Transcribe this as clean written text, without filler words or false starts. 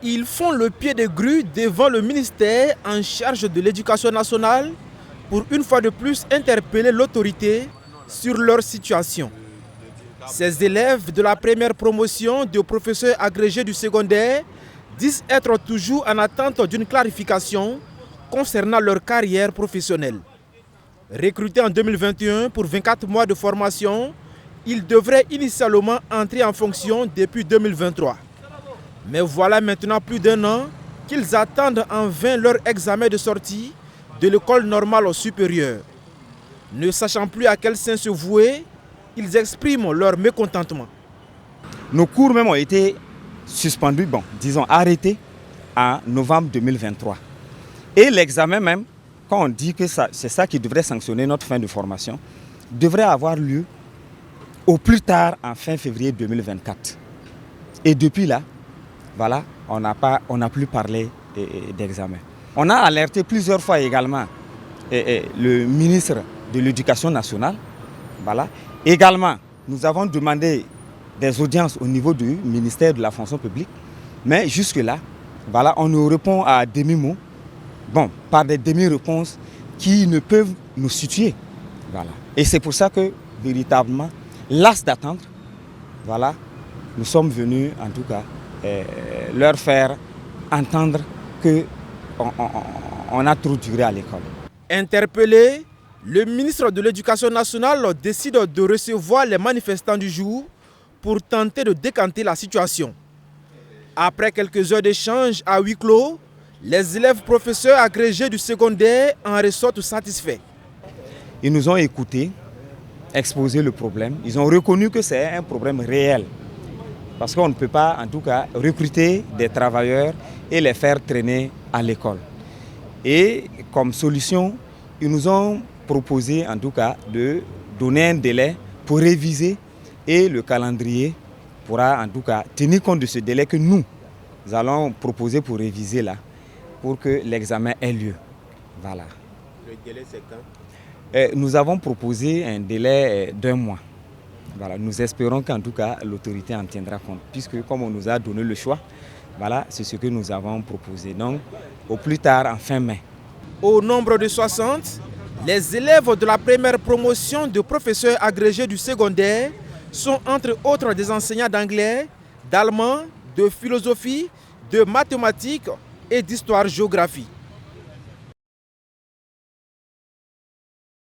Ils font le pied de grue devant le ministère en charge de l'Éducation nationale pour une fois de plus interpeller l'autorité sur leur situation. Ces élèves de la première promotion de professeurs agrégés du secondaire disent être toujours en attente d'une clarification concernant leur carrière professionnelle. Recrutés en 2021 pour 24 mois de formation, ils devraient initialement entrer en fonction depuis 2023. Mais voilà maintenant plus d'un an qu'ils attendent en vain leur examen de sortie de l'école normale supérieure. Ne sachant plus à quel sein se vouer, ils expriment leur mécontentement. Nos cours même ont été suspendus, arrêtés en novembre 2023. Et l'examen même, quand on dit que c'est ça qui devrait sanctionner notre fin de formation, devrait avoir lieu au plus tard en fin février 2024. Et depuis là, voilà, on n'a plus parlé d'examen. On a alerté plusieurs fois également le ministre de l'Éducation nationale. Voilà. Également, nous avons demandé des audiences au niveau du ministère de la fonction publique. Mais jusque-là, voilà, on nous répond à demi-mot, par des demi-réponses qui ne peuvent nous situer. Voilà. Et c'est pour ça que, véritablement, las d'attendre, voilà, nous sommes venus, en tout cas, leur faire entendre qu'on a trop duré à l'école. Interpellé, le ministre de l'Éducation nationale décide de recevoir les manifestants du jour pour tenter de décanter la situation. Après quelques heures d'échange à huis clos, les élèves professeurs agrégés du secondaire en ressortent satisfaits. Ils nous ont écoutés, exposé le problème. Ils ont reconnu que c'est un problème réel. Parce qu'on ne peut pas, en tout cas, recruter des travailleurs et les faire traîner à l'école. Et comme solution, ils nous ont proposé, en tout cas, de donner un délai pour réviser et le calendrier pourra, en tout cas, tenir compte de ce délai que nous allons proposer pour réviser là, pour que l'examen ait lieu. Voilà. Le délai, c'est quand? Nous avons proposé un délai d'1 mois. Voilà, nous espérons qu'en tout cas l'autorité en tiendra compte, puisque comme on nous a donné le choix, voilà, c'est ce que nous avons proposé. Donc au plus tard en fin mai. Au nombre de 60, les élèves de la première promotion de professeurs agrégés du secondaire sont entre autres des enseignants d'anglais, d'allemand, de philosophie, de mathématiques et d'histoire-géographie.